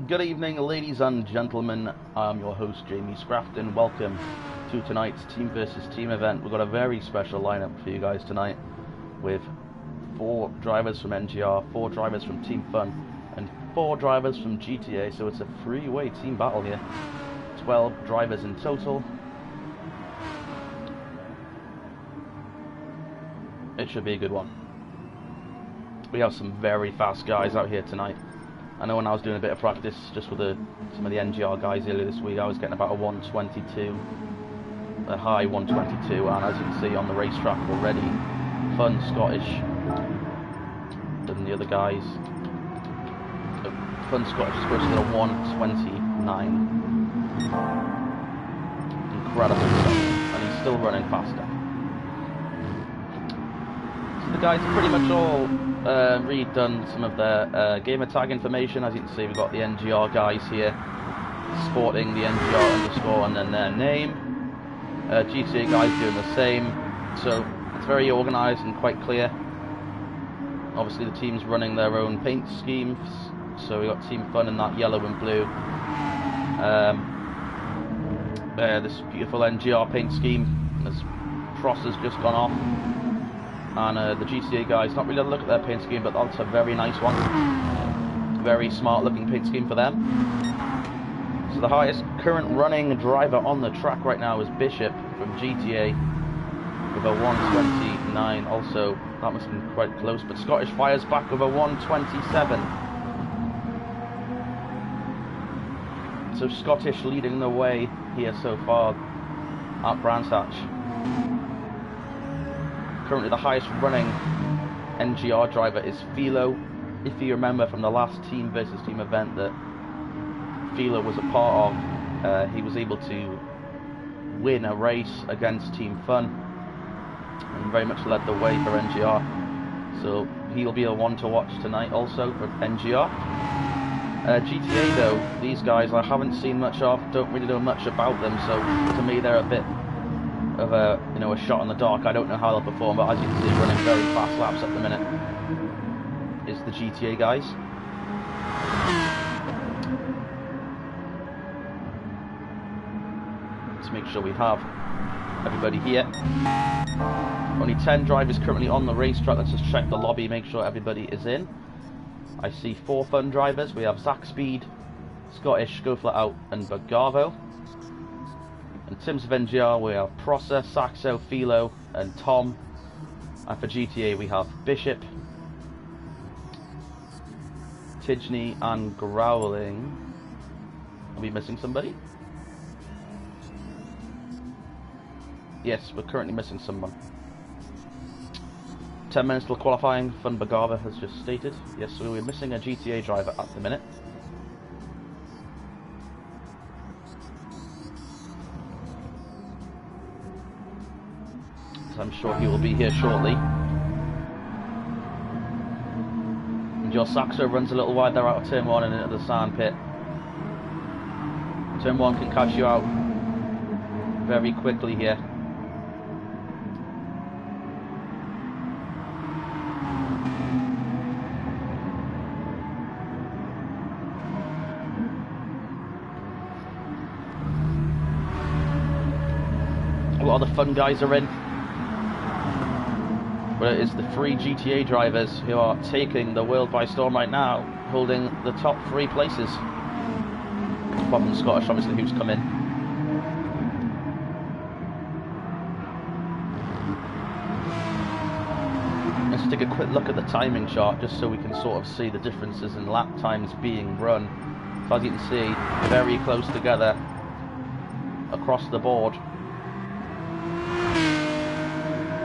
Good evening, ladies and gentlemen. I'm your host, Jamie Scrafton. Welcome to tonight's team versus team event. We've got a very special lineup for you guys tonight, with 4 drivers from NGR, 4 drivers from Team Fun, and 4 drivers from GTA. So it's a 3-way team battle here. 12 drivers in total. It should be a good one. We have some very fast guys out here tonight. I know when I was doing a bit of practice just with some of the NGR guys earlier this week, I was getting about a 122, a high 122, and as you can see on the racetrack already, Fun, Scottish, and the other guys, Fun Scottish is posted a 129. Incredible stuff, and he's still running faster. So the guys are pretty much all redone some of their gamer tag information. As you can see, we've got the NGR guys here sporting the NGR underscore and then their name. GTA guys doing the same, so it's very organised and quite clear. Obviously the team's running their own paint schemes, so we've got Team Fun in that yellow and blue. This beautiful NGR paint scheme, as Frost has just gone off. And the GTA guys, not really a look at their paint scheme, but that's a very nice one. Very smart looking paint scheme for them. So the highest current running driver on the track right now is Bishop from GTA with a 129. Also, that must have been quite close, but Scottish fires back with a 127. So Scottish leading the way here so far at Brands Hatch. Currently the highest running NGR driver is Philo. If you remember from the last team versus team event that Philo was a part of, he was able to win a race against Team Fun and very much led the way for NGR. So he'll be a one to watch tonight also for NGR. GTA though, these guys I haven't seen much of, don't really know much about them, so to me they're a bit of a shot in the dark. I don't know how they'll perform, but as you can see, running very fast laps at the minute is the GTA guys. Let's make sure we have everybody here. Only 10 drivers currently on the racetrack. Let's just check the lobby, make sure everybody is in. I see 4 Fun drivers. We have Zach Speed, Scottish, Go Flat Out, and Bagavo. In terms of NGR, we have Prosser, Saxo, Philo, and Tom. And for GTA, we have Bishop, Tidgney, and Growling. Are we missing somebody? Yes, we're currently missing someone. 10 minutes till qualifying, Fun Bagava has just stated. Yes, so we're missing a GTA driver at the minute. I'm sure he will be here shortly. And your Saxo runs a little wide there out of turn 1 and into the sand pit. Turn 1 can catch you out very quickly here. A lot of the Fun guys are in. But it is the 3 GTA drivers who are taking the world by storm right now, holding the top 3 places. Apart from Scottish, obviously, who's come in. Let's take a quick look at the timing chart, just so we can sort of see the differences in lap times being run. So as you can see, very close together across the board.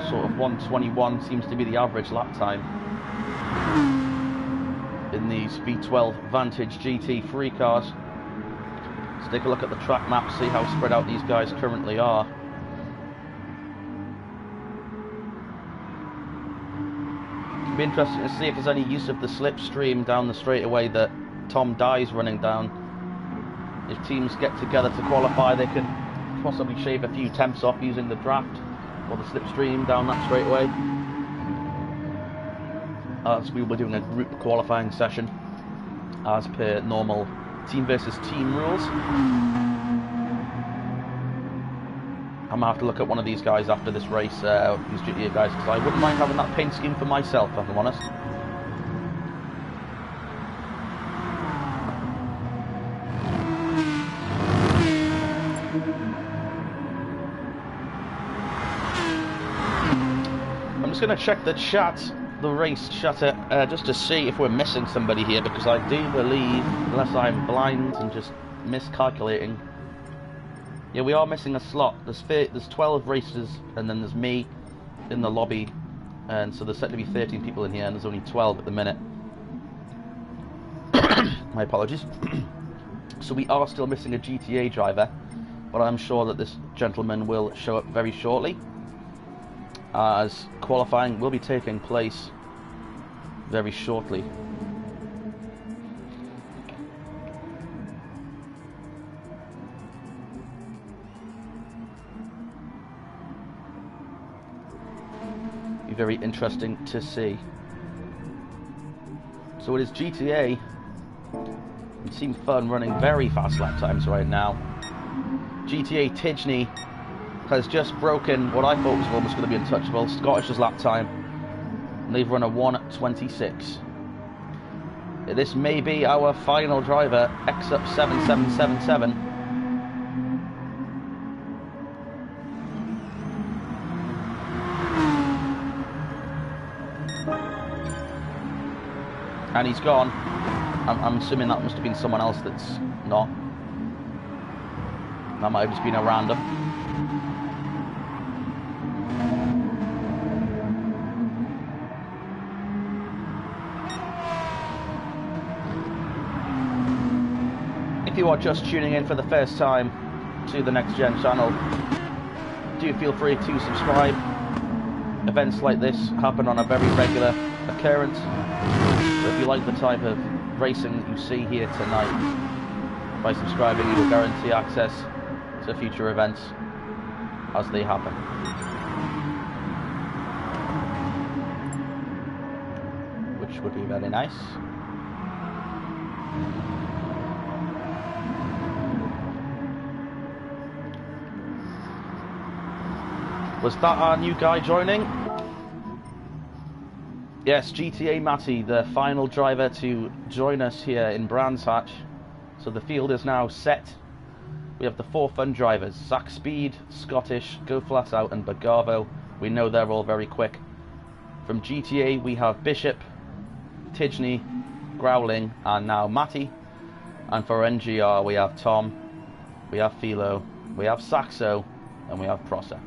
Sort of 121 seems to be the average lap time in these V12 Vantage GT3 cars. Let's take a look at the track map, see how spread out these guys currently are. It'll be interesting to see if there's any use of the slipstream down the straightaway that Tom Dye's running down. If teams get together to qualify, they can possibly shave a few temps off using the draft or the slipstream down that straightaway. As we were doing a group qualifying session as per normal team versus team rules. I'm gonna have to look at one of these guys after this race, these GTA guys, because I wouldn't mind having that paint scheme for myself, if I'm honest. I'm just gonna check the chat, the race chatter, just to see if we're missing somebody here, because I do believe, unless I'm blind and just miscalculating, yeah, we are missing a slot. There's 12 racers, and then there's me in the lobby, and so there's set to be 13 people in here, and there's only 12 at the minute. My apologies. So we are still missing a GTA driver, but I'm sure that this gentleman will show up very shortly, as qualifying will be taking place very shortly. Be very interesting to see. So it is GTA and Team Fun running very fast lap times right now. GTA TGEN has just broken what I thought was almost going to be untouchable, Scottish's lap time, and they've run a 1:26. This may be our final driver, XUP7777. And he's gone. I'm assuming that must have been someone else that's not. That might have just been a random. If you are just tuning in for the first time to the NXTGEN channel, do feel free to subscribe. Events like this happen on a very regular occurrence. So if you like the type of racing that you see here tonight, by subscribing you will guarantee access to future events as they happen. Which would be very nice. Was that our new guy joining? Yes, GTA Matty, the final driver to join us here in Brands Hatch. So the field is now set. We have the 4 fun drivers, Zach Speed, Scottish, Go Flat Out and Bagavo. We know they're all very quick. From GTA we have Bishop, TGEN, Growling and now Matty. And for NGR we have Tom, we have Philo, we have Saxo and we have Prosser.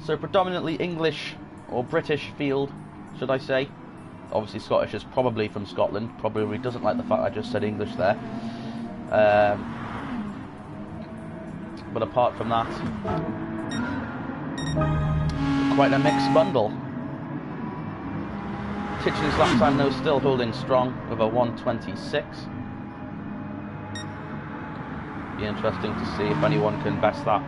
So predominantly English or British field, should I say. Obviously Scottish is probably from Scotland, probably doesn't like the fact I just said English there. But apart from that, quite a mixed bundle. TGEN's lap time though still holding strong with a 1:26. Be interesting to see if anyone can best that.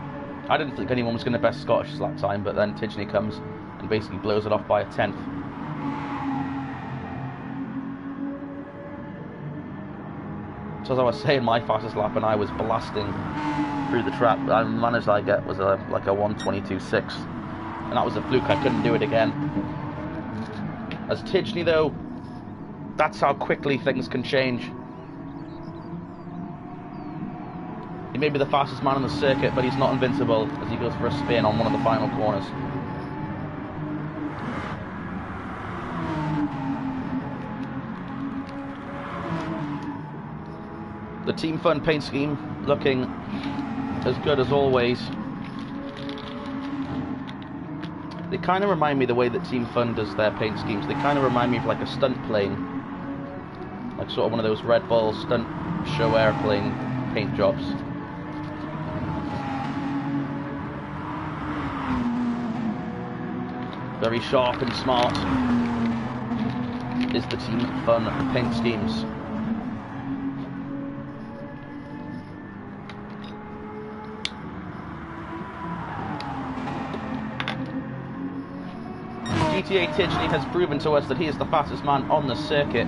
I didn't think anyone was going to best Scottish's lap time, but then TGEN comes and basically blows it off by a 10th. So as I was saying, my fastest lap and I was blasting through the trap, I managed I get was like a 1:22.6, and that was a fluke. I couldn't do it again. As TGEN though, that's how quickly things can change. He may be the fastest man on the circuit, but he's not invincible as he goes for a spin on one of the final corners. The Team Fun paint scheme looking as good as always. They kind of remind me the way that Team Fun does their paint schemes. They kind of remind me of like a stunt plane, like sort of one of those Red Bull stunt show airplane paint jobs. Very sharp and smart is the Team Fun paint schemes. GTA TGEN has proven to us that he is the fastest man on the circuit.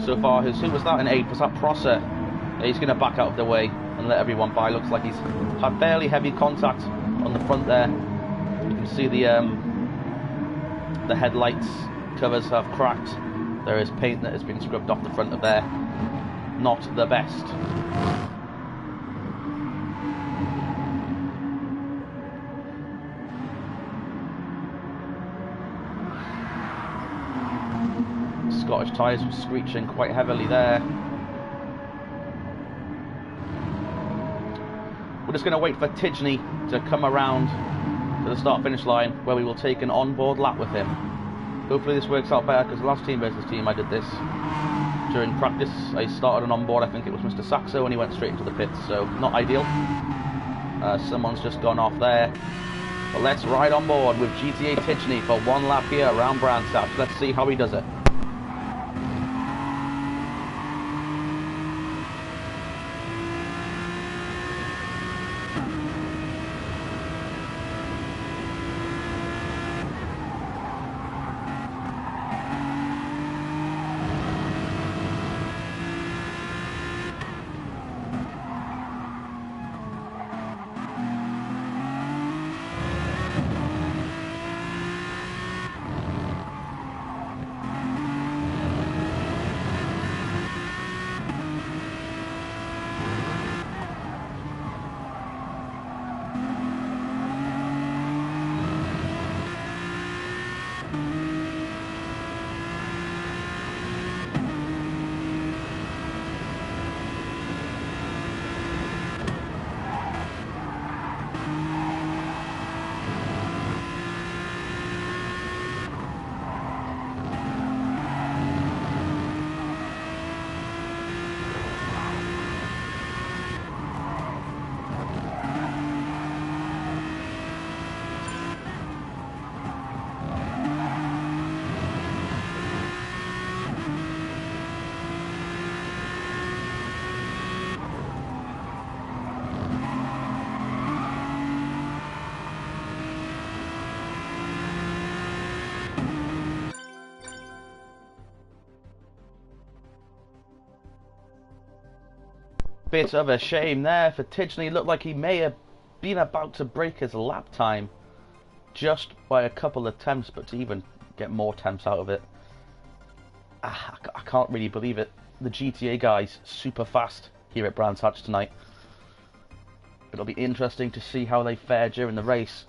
so far. Who was that in 8th? Was that Prosser? He's going to back out of the way and let everyone by. Looks like he's had fairly heavy contact on the front there. You can see the headlights covers have cracked. There is paint that has been scrubbed off the front of there. Not the best. Scottish tyres were screeching quite heavily there. We're just going to wait for TGEN to come around to the start-finish line, where we will take an on-board lap with him. Hopefully this works out better, because the last team versus team I did this during practice. I started an on-board, I think it was Mr. Saxo, and he went straight into the pits, so not ideal. Someone's just gone off there. But let's ride on board with GTA TGEN for one lap here around Brandsatch. Let's see how he does it. Bit of a shame there for TGEN. He looked like he may have been about to break his lap time just by a couple of attempts, but to even get more attempts out of it, I can't really believe it. The GTA guys super fast here at Brands Hatch tonight. It'll be interesting to see how they fare during the race.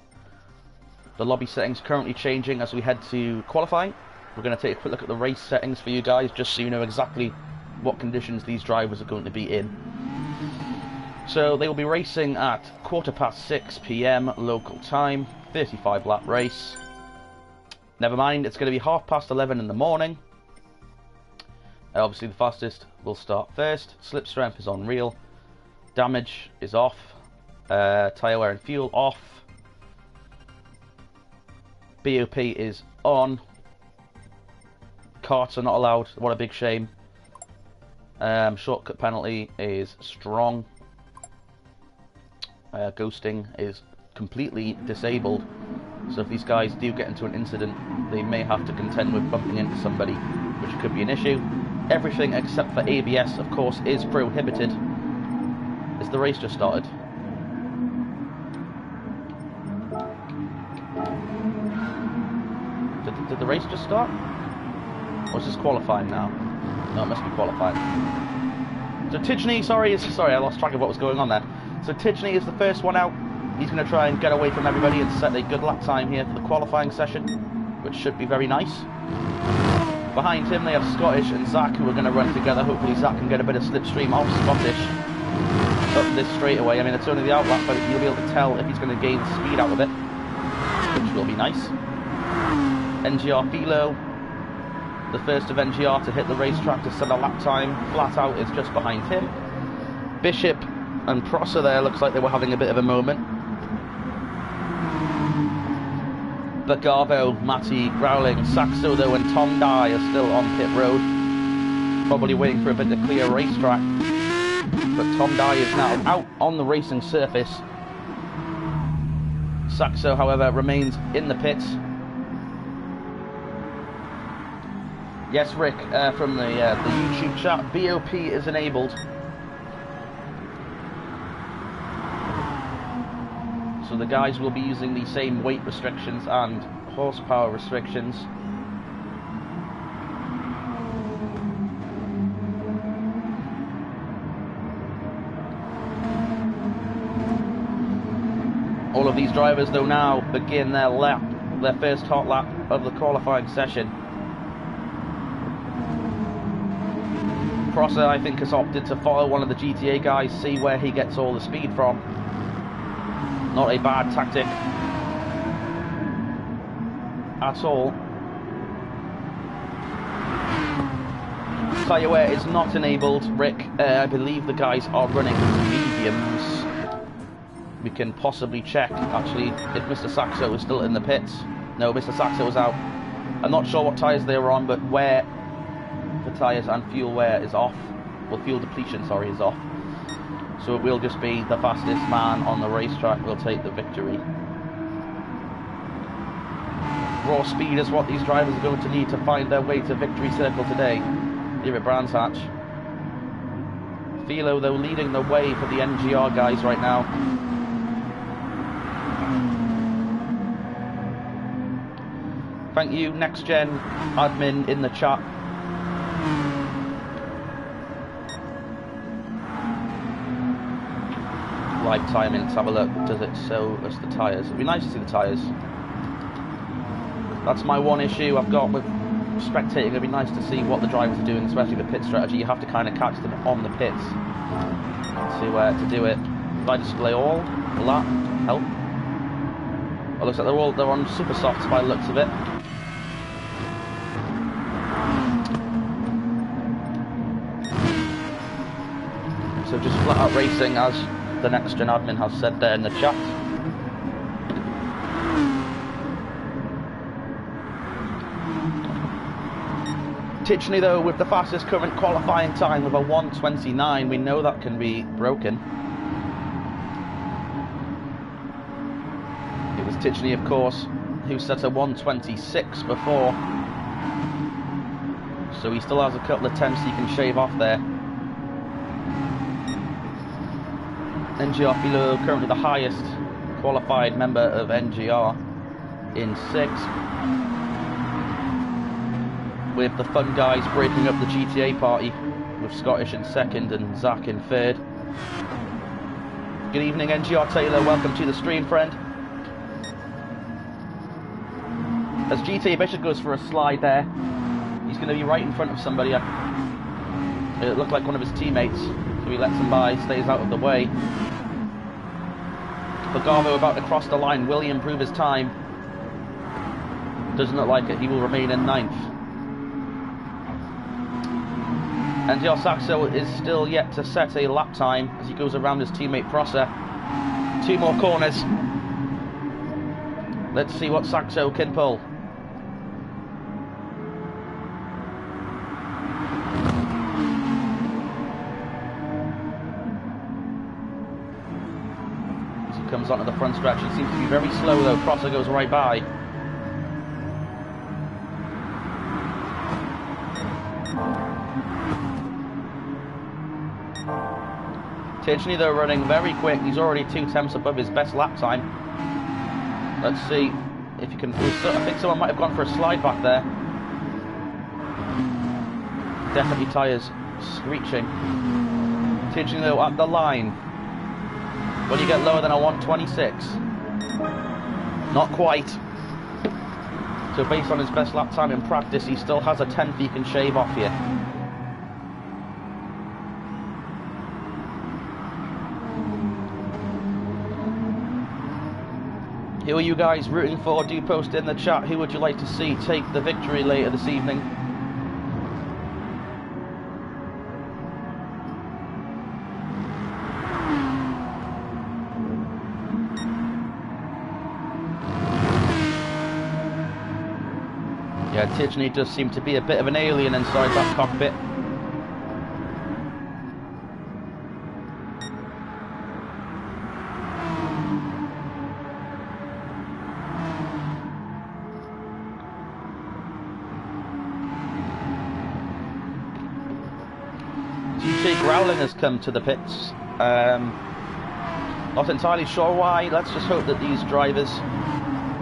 The lobby settings currently changing as we head to qualifying. We're going to take a quick look at the race settings for you guys, just so you know exactly what conditions these drivers are going to be in. So they will be racing at 6:15 PM local time, 35 lap race. Never mind, it's going to be 11:30 in the morning. Obviously the fastest will start first. Slip strength is on real. Damage is off. Tyre wear and fuel off. BOP is on. Carts are not allowed. What a big shame. Shortcut penalty is strong. Ghosting is completely disabled. So if these guys do get into an incident, they may have to contend with bumping into somebody, which could be an issue. Everything except for ABS, of course, is prohibited. Is the race just started? Did the race just start? Or is this qualifying now? No, it must be qualifying. So TGEN, sorry, I lost track of what was going on there. So TGEN is the first one out. He's going to try and get away from everybody and set a good lap time here for the qualifying session, which should be very nice. Behind him they have Scottish and Zach, who are going to run together. Hopefully Zach can get a bit of slipstream off Scottish up this straightaway. I mean, it's only the outlap, but you'll be able to tell if he's going to gain speed out of it, which will be nice. NGR Philo, the first of NGR to hit the racetrack to set a lap time, flat out, is just behind him. Bishop and Prosser there, looks like they were having a bit of a moment. Bagavo, Matty, Growling, Saxo though, and Tom Dye are still on pit road, probably waiting for a bit to clear racetrack. But Tom Dye is now out on the racing surface. Saxo, however, remains in the pits. Yes, Rick, from the YouTube chat, BOP is enabled. So the guys will be using the same weight restrictions and horsepower restrictions. All of these drivers, though, now begin their first hot lap of the qualifying session. Prosser, I think, has opted to follow one of the GTA guys, see where he gets all the speed from. Not a bad tactic at all. Tyre wear is not enabled, Rick. I believe the guys are running mediums. We can possibly check, actually, if Mr. Saxo is still in the pits. No, Mr. Saxo is out. I'm not sure what tyres they were on, but wear for tyres and fuel wear is off. Well, fuel depletion, sorry, is off. So it will just be the fastest man on the racetrack will take the victory. Raw speed is what these drivers are going to need to find their way to victory circle today, here at Brands Hatch. Philo, though, leading the way for the NGR guys right now. Thank you, NXTGEN admin in the chat. Live timing, let's have a look. Does it show us the tyres? It'd be nice to see the tyres. That's my one issue I've got with spectating. It'd be nice to see what the drivers are doing, especially the pit strategy. You have to kind of catch them on the pits to do it. If I display all, will that help? Well, looks like they're on super softs by the looks of it. So just flat out racing, as the NXTGEN admin has said there in the chat. Tichney, though, with the fastest current qualifying time of a 1:29, we know that can be broken. It was Tichney, of course, who set a 1:26 before. So he still has a couple of attempts he can shave off there. NGR Philo, currently the highest qualified member of NGR in 6th. With the fun guys breaking up the GTA party, with Scottish in 2nd and Zach in 3rd. Good evening, NGR Taylor, welcome to the stream, friend. As GTA Bishop goes for a slide there, he's going to be right in front of somebody. It looked like one of his teammates, so he lets him by, stays out of the way. Pagavo about to cross the line, will he improve his time? Doesn't look like it, he will remain in 9th. And NGR Saxo is still yet to set a lap time as he goes around his teammate Prosser. 2 more corners. Let's see what Saxo can pull. As he comes onto the front stretch, he seems to be very slow though. Prosser goes right by. Tichney, though, running very quick. He's already 2 attempts above his best lap time. Let's see if you can... I think someone might have gone for a slide back there. Definitely tyres screeching. Tichney, though, at the line. Will you get lower than a 1:26? Not quite. So based on his best lap time in practice, he still has a 10th he can shave off here. Who are you guys rooting for? Do post in the chat. Who would you like to see take the victory later this evening? Yeah, Tichney does seem to be a bit of an alien inside that cockpit. TJ Growling has come to the pits. Not entirely sure why. Let's just hope that these drivers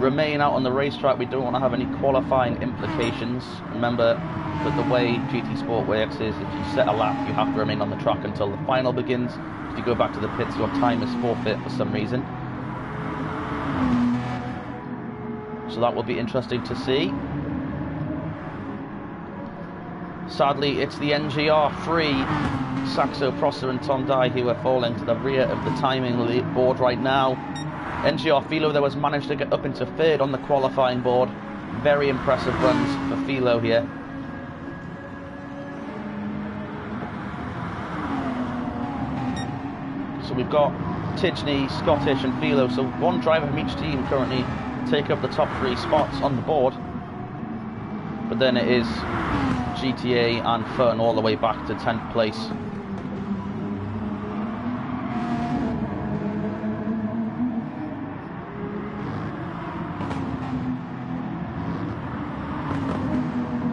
remain out on the racetrack. We don't want to have any qualifying implications. Remember that the way GT Sport works is if you set a lap, you have to remain on the track until the final begins. If you go back to the pits, your time is forfeit for some reason. So that will be interesting to see. Sadly, it's the NGR3, Saxo Prosser and Tom Dye, who are falling to the rear of the timing board right now. NGR Philo, though, has managed to get up into third on the qualifying board. Very impressive runs for Philo here. So we've got Tidgney, Scottish and Philo, so one driver from each team currently take up the top 3 spots on the board. But then it is GTA and Fun all the way back to 10th place.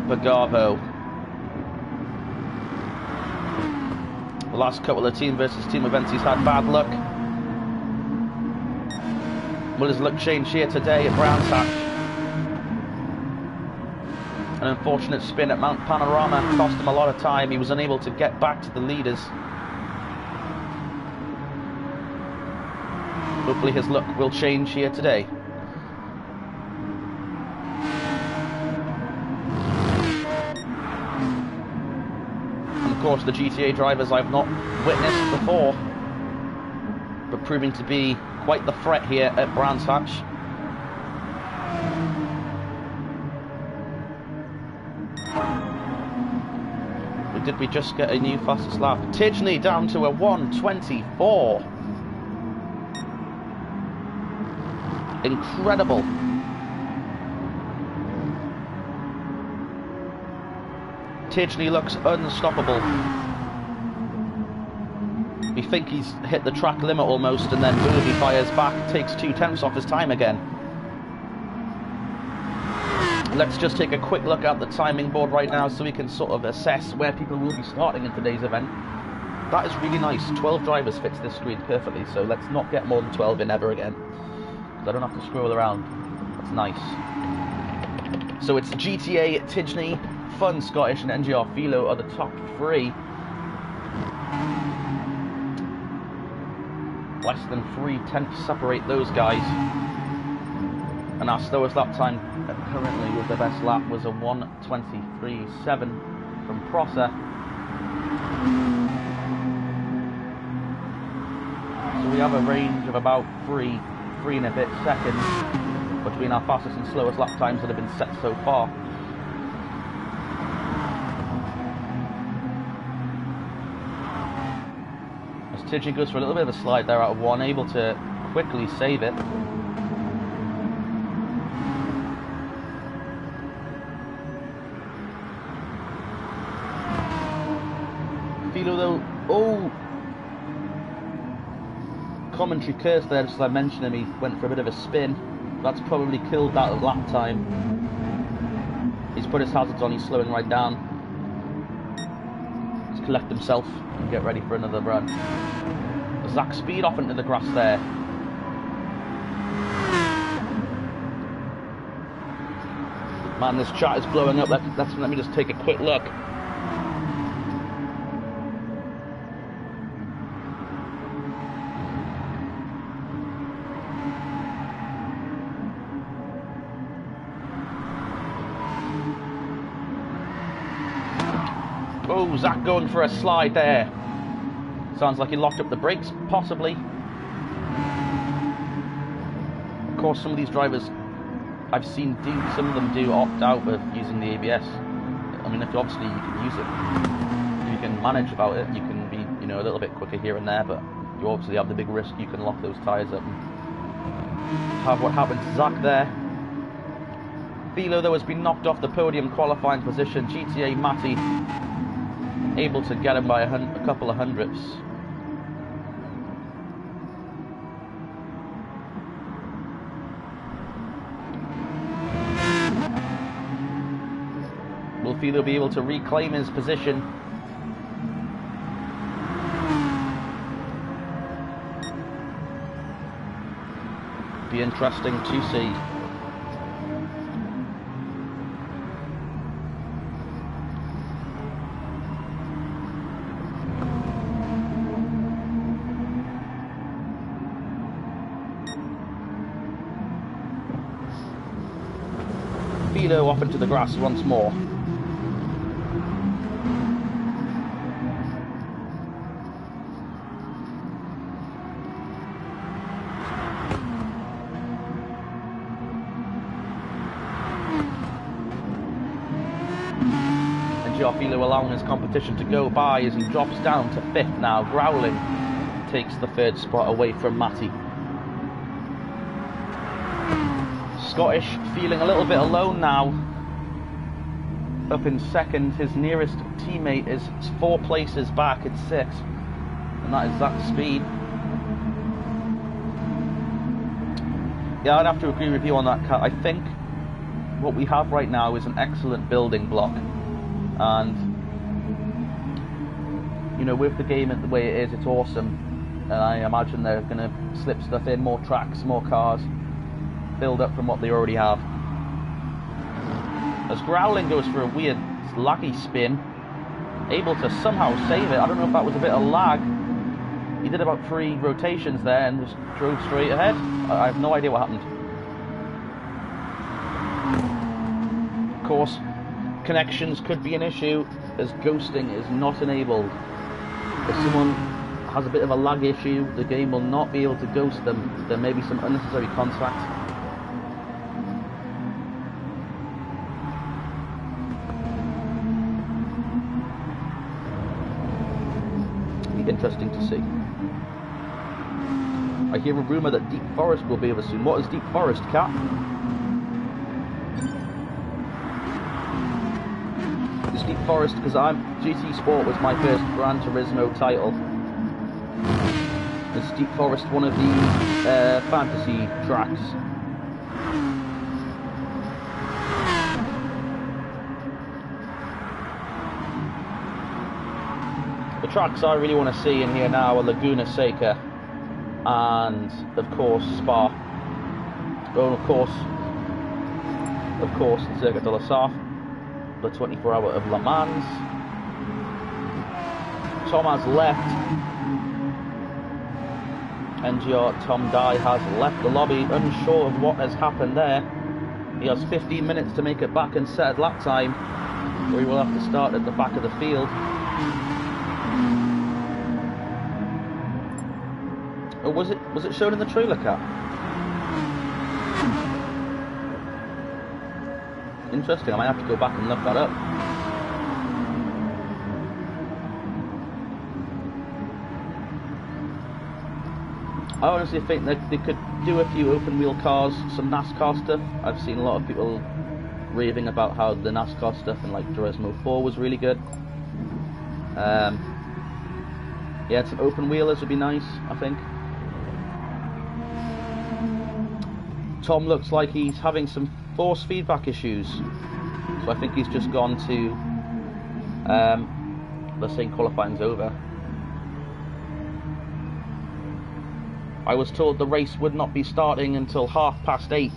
Bagavo. The last couple of team versus team events he's had bad luck. Will his luck change here today at Brands Hatch? An unfortunate spin at Mount Panorama cost him a lot of time. He was unable to get back to the leaders. Hopefully his luck will change here today. And of course the GTA drivers I've not witnessed before, but proving to be quite the threat here at Brands Hatch. Did we just get a new fastest lap? Tidgney down to a 1:24. Incredible. Tidgney looks unstoppable. We think he's hit the track limit almost, and then boom, he fires back, takes 2/10 off his time again. Let's just take a quick look at the timing board right now so we can sort of assess where people will be starting in today's event. That is really nice. 12 drivers fits this screen perfectly, so let's not get more than 12 in ever again, because I don't have to scroll around. That's nice. So it's GTA, Tidgney, Fun, Scottish and NGR Philo are the top 3. Less than 3/10 separate those guys. And our slowest lap time currently with the best lap was a 1:23.7 from Prosser. So we have a range of about 3 and a bit seconds between our fastest and slowest lap times that have been set so far. As Tidgney goes for a little bit of a slide there out of 1, able to quickly save it. Though, oh, commentary curse there, just as I mentioned him, he went for a bit of a spin. That's probably killed that lap time. He's put his hazards on, he's slowing right down. Let's collect himself and get ready for another run. Zach speed off into the grass there. Man, this chat is blowing up. Let me just take a quick look. Oh, Zach going for a slide there. Sounds like he locked up the brakes, possibly. Of course, some of these drivers I've seen some of them do opt out of using the ABS. I mean, if obviously you can use it, you can manage about it, you can be, you know, a little bit quicker here and there, but you obviously have the big risk you can lock those tyres up and have what happened to Zach there. Philo, though, has been knocked off the podium qualifying position. GTA Matty able to get him by a couple of hundredths. Will Philo be able to reclaim his position? be interesting to see. Philo off into the grass once more. Philo allowing his competition to go by as he drops down to 5th now. Growling takes the 3rd spot away from Matty. Scottish feeling a little bit alone now. Up in 2nd, his nearest teammate is 4 places back at 6th, and that is Zach Speed. Yeah, I'd have to agree with you on that, Kat. I think what we have right now is an excellent building block. And, you know, with the game the way it is, it's awesome. And I imagine they're going to slip stuff in, more tracks, more cars, build up from what they already have. As Growling goes for a weird laggy spin, able to somehow save it. I don't know if that was a bit of lag. He did about 3 rotations there and just drove straight ahead. I have no idea what happened. Of course, connections could be an issue as ghosting is not enabled. If someone has a bit of a lag issue, the game will not be able to ghost them. There may be some unnecessary contact. Be interesting to see. I hear a rumour that Deep Forest will be over soon. What is Deep Forest, Kat? Deep Forest, because GT Sport was my first Gran Turismo title. Is Deep Forest one of the fantasy tracks? The tracks I really want to see in here now are Laguna Seca and, of course, Spa. Oh, of course, the Circuit de la Sarthe. The 24-hour of Le Mans. Tom has left. NGR Tom Dye has left the lobby, unsure of what has happened there. He has 15 minutes to make it back and set at lap time, or he will have to start at the back of the field. Or was it shown in the trailer, Cat? Interesting, I might have to go back and look that up. I honestly think that they could do a few open wheel cars, some NASCAR stuff. I've seen a lot of people raving about how the NASCAR stuff in like Turismo 4 was really good. Yeah, some open wheelers would be nice, I think. Tom looks like he's having some force feedback issues, so I think he's just gone to they're saying qualifying's over. I was told the race would not be starting until 8:30,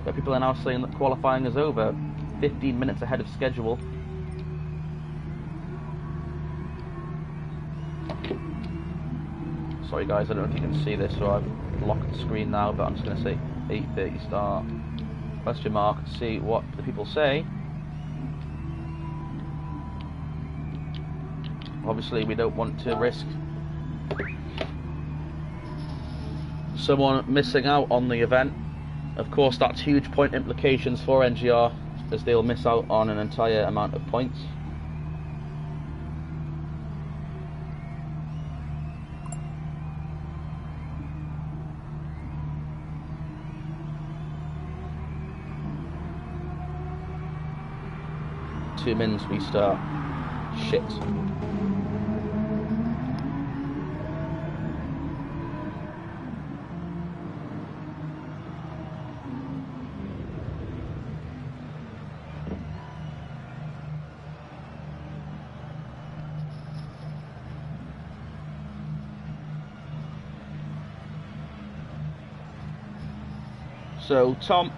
but people are now saying that qualifying is over, 15 minutes ahead of schedule. Sorry guys, I don't know if you can see this, so I've locked the screen now, but I'm just going to say 8:30 start, question mark, see what the people say. Obviously we don't want to risk someone missing out on the event. Of course that's huge point implications for NGR, as they'll miss out on an entire amount of points. Two minutes we start. Shit. So Tom,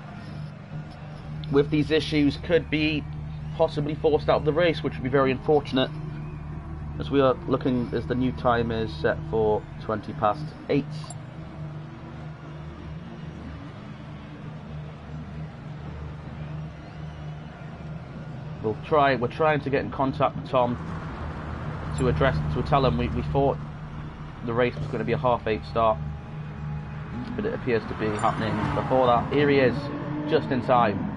with these issues, could be possibly forced out of the race, which would be very unfortunate, as we are looking as the new time is set for 8:20. We're trying to get in contact with Tom to tell him we thought the race was going to be a 8:30 start, but it appears to be happening before that. Here he is, just in time.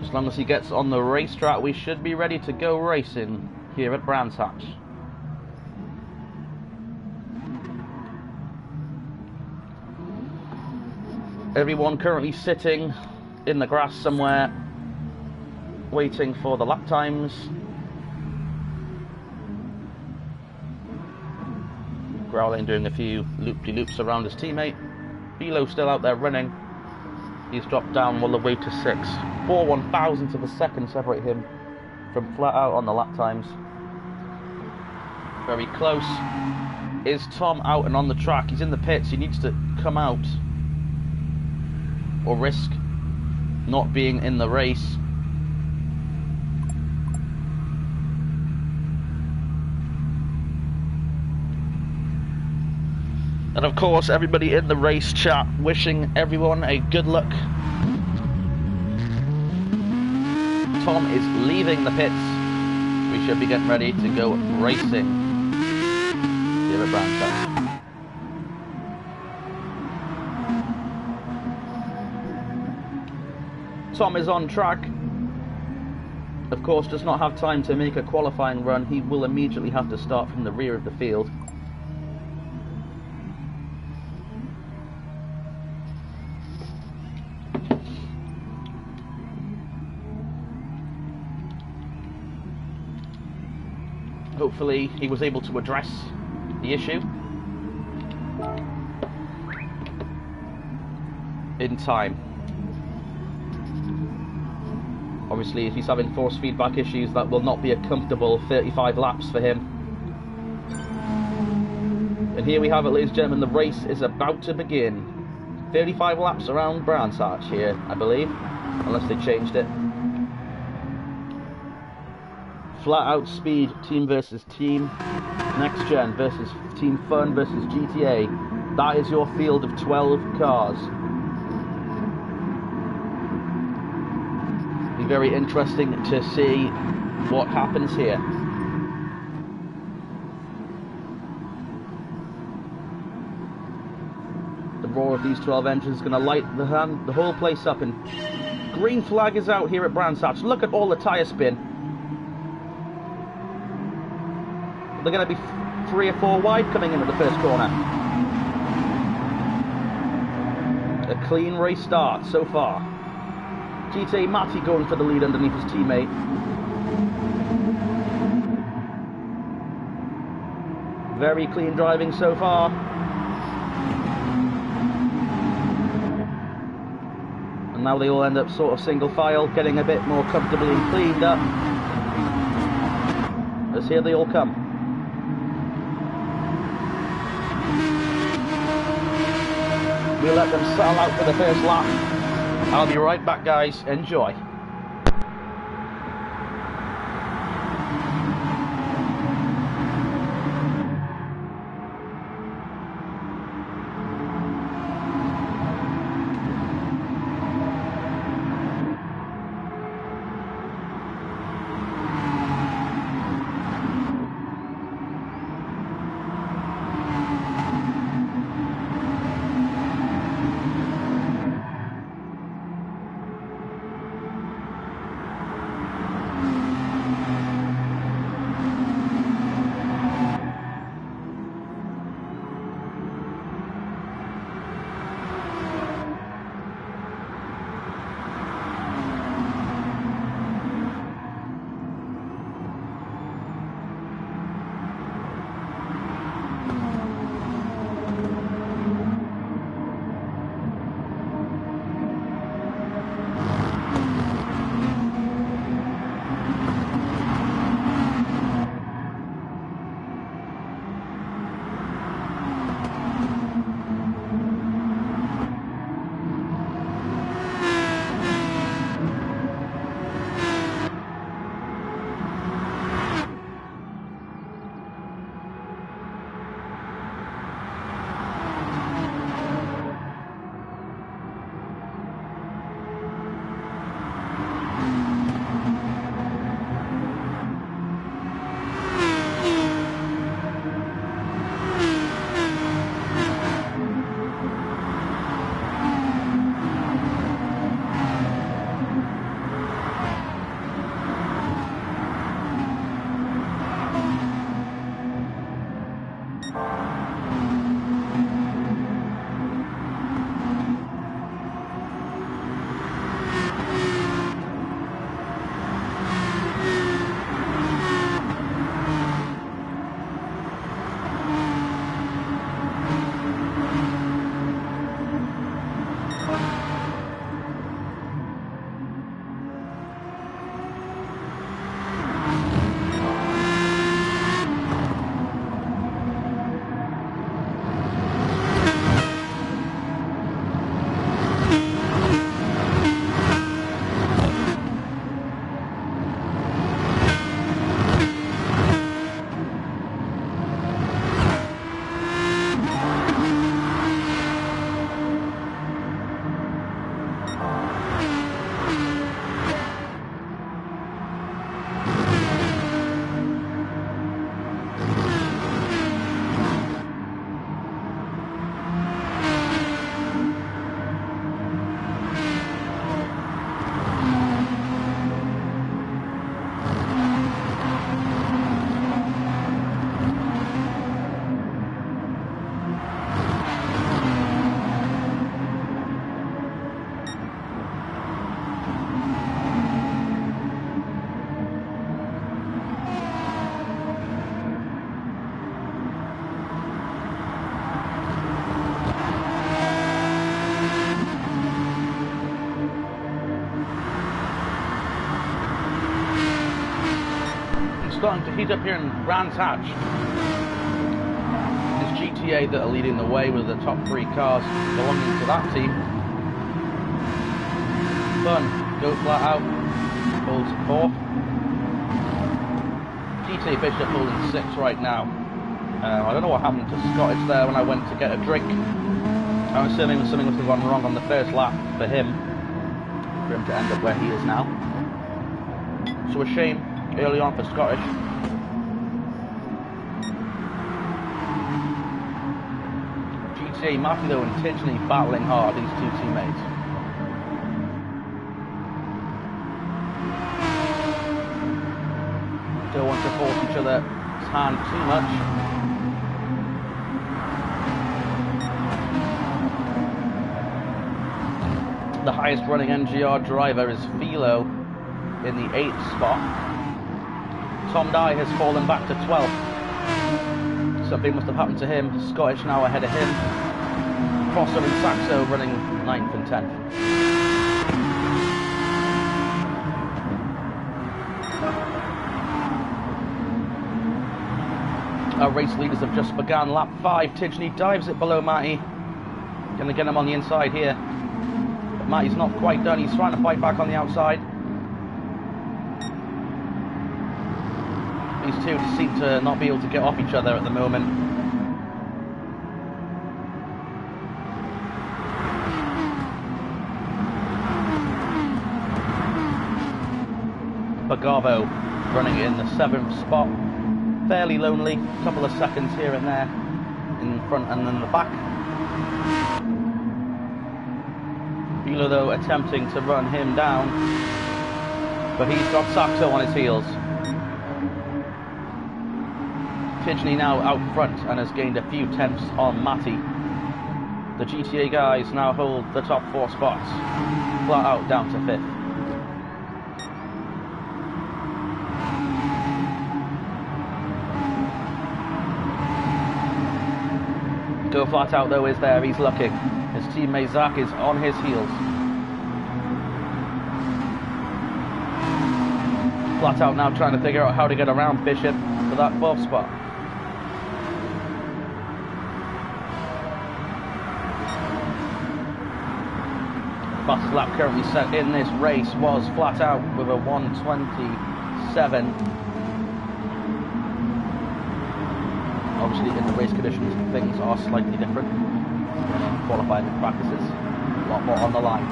As long as he gets on the racetrack, we should be ready to go racing here at Brands Hatch. Everyone currently sitting in the grass somewhere, waiting for the lap times. Growling doing a few loop-de-loops around his teammate. Philo still out there running. He's dropped down all the way to 6. 4/1000th of a second separate him from flat out on the lap times. Very close. Is Tom out and on the track? He's in the pits. He needs to come out or risk not being in the race. And of course, everybody in the race chat wishing everyone a good luck. Tom is leaving the pits. We should be getting ready to go racing here at Brands Hatch. Tom is on track. Of course, does not have time to make a qualifying run. He will immediately have to start from the rear of the field. Hopefully he was able to address the issue in time. Obviously, if he's having force feedback issues, that will not be a comfortable 35 laps for him. And here we have it, ladies and gentlemen, the race is about to begin. 35 laps around Brands Hatch here, I believe, unless they changed it. Flat out speed, team versus team. NXTGEN versus Team Fun versus GTA. That is your field of 12 cars. Be very interesting to see what happens here. The roar of these 12 engines is going to light the whole place up, and green flag is out here at Brands Hatch. Look at all the tyre spin. They're going to be 3 or 4 wide coming into the first corner. A clean race start so far. GTA Matty going for the lead underneath his teammate. Very clean driving so far. And now they all end up sort of single file, getting a bit more comfortably cleaned up. As here they all come. We'll let them settle out for the first lap. I'll be right back, guys. Enjoy. Starting to heat up here in Brands Hatch. It's GTA that are leading the way with the top 3 cars belonging to that team. Fun, go flat out, holds 4th. GTA Bishop holding 6th right now. I don't know what happened to Scottish there when I went to get a drink. I'm assuming something must have gone wrong on the first lap for him to end up where he is now. So a shame early on for Scottish. GTA Matthew though intentionally battling hard, these two teammates. Don't want to force each other's hand too much. The highest running NGR driver is Philo in the 8th spot. Tom Dye has fallen back to 12th. Something must have happened to him. Scottish now ahead of him. Prosser and Saxo running 9th and 10th. Our race leaders have just begun. Lap 5, Tidgney dives it below Matty. Gonna get him on the inside here. But Matty's not quite done. He's trying to fight back on the outside. These two seem to not be able to get off each other at the moment. Bagavo running in the 7th spot. Fairly lonely, a couple of seconds here and there in front and then the back. Philo though attempting to run him down, but he's got Saxo on his heels. Tidgney now out front and has gained a few tenths on Matty. The GTA guys now hold the top 4 spots, flat out down to 5th. Go flat out though is there, he's looking. His teammate Zach is on his heels. Flat out now trying to figure out how to get around Bishop for that 4th spot. Fastest lap currently set in this race was flat out with a 1:27. Obviously in the race conditions things are slightly different than in qualifying practices. A lot more on the line.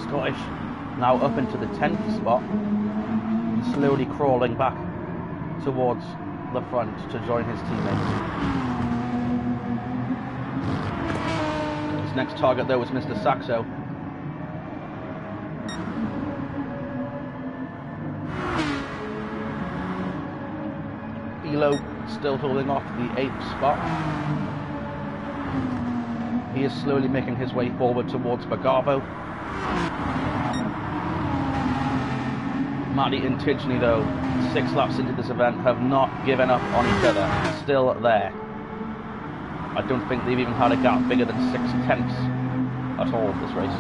Scottish now up into the 10th spot and slowly crawling back towards the front to join his teammates. His next target though was Mr. Saxo. Philo still holding off the 8th spot. He is slowly making his way forward towards Bagavo. Matty and Tidgney, though, 6 laps into this event, have not given up on each other. Still there. I don't think they've even had a gap bigger than 6/10 at all this race.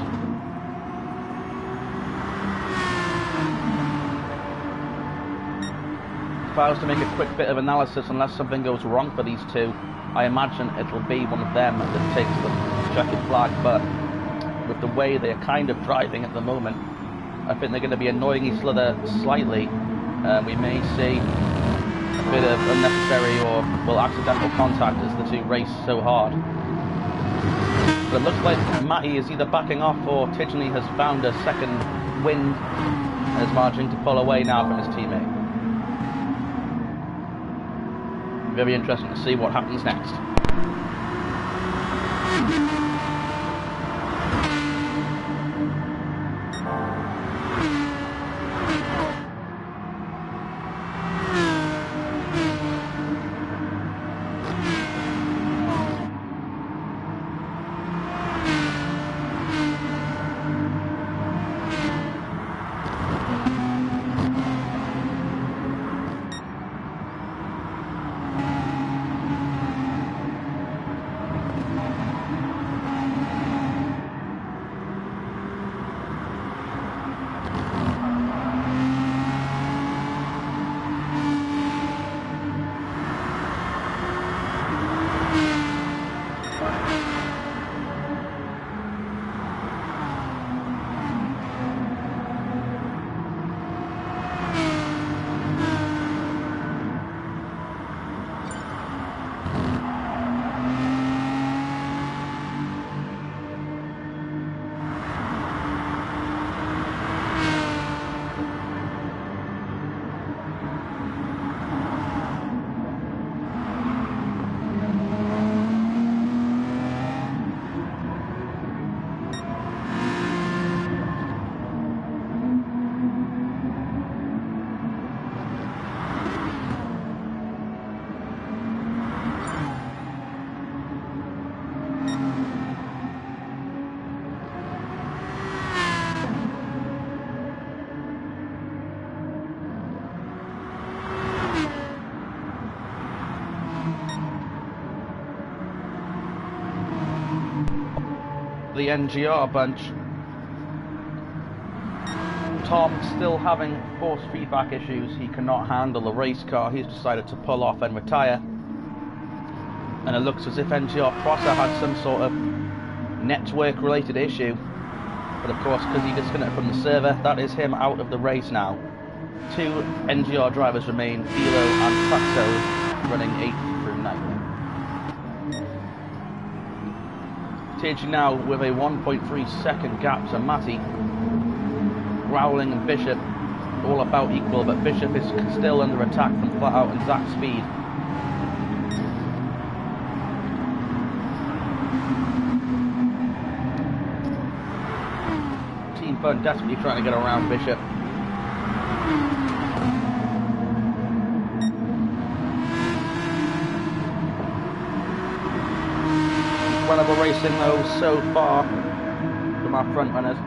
If I was to make a quick bit of analysis, unless something goes wrong for these two, I imagine it'll be one of them that takes the checkered flag, but with the way they're kind of driving at the moment, I think they're going to be annoying each other slightly. We may see a bit of unnecessary or, well, accidental contact as the two race so hard. But it looks like Matty is either backing off or Tidgney has found a second wind and is managing to pull away now from his teammate. Very interesting to see what happens next. The NGR bunch. Tom still having force feedback issues. He cannot handle the race car. He's decided to pull off and retire. And it looks as if NGR Prosser had some sort of network related issue. But of course, because he disconnected from the server, that is him out of the race now. 2 NGR drivers remain, Philo and Saxo, running 8th through 9th. Tidgney now with a 1.3 second gap to Matty. Rowling and Bishop all about equal, but Bishop is still under attack from flat out and Zach's speed. Team Fun desperately trying to get around Bishop. Incredible racing though so far from our front runners.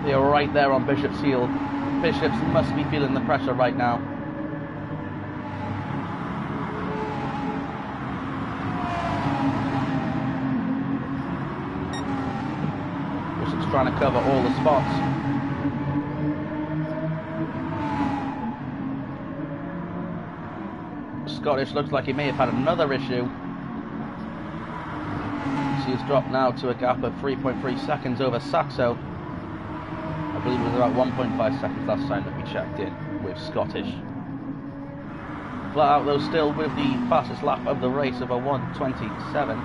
They are right there on Bishop's heel. Bishops must be feeling the pressure right now. Bishop's trying to cover all the spots. Scottish looks like he may have had another issue. She's dropped now to a gap of 3.3 seconds over Saxo. I believe it was about 1.5 seconds last time that we checked in with Scottish. Flat out though, still with the fastest lap of the race of a 1:27.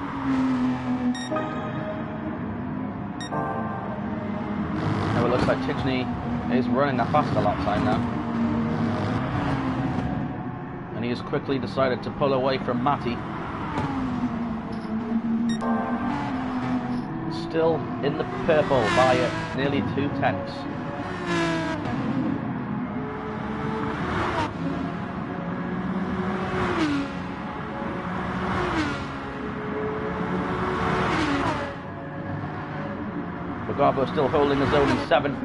Now it looks like Tidgney is running a faster lap time now. has quickly decided to pull away from Matty. Still in the purple by nearly 2/10. Bravo still holding his own in 7th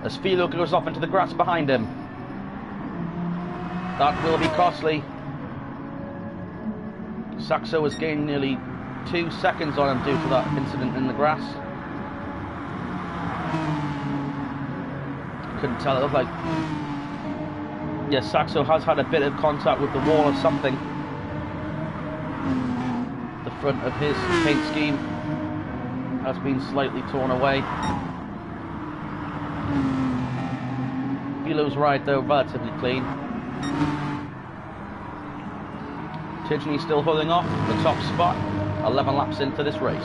as Philo goes off into the grass behind him. That will be costly. Saxo has gained nearly 2 seconds on him due to that incident in the grass. Couldn't tell, it looked like... Yeah, Saxo has had a bit of contact with the wall or something. The front of his paint scheme has been slightly torn away. Philo's ride though relatively clean. Tidgney still holding off the top spot, 11 laps into this race.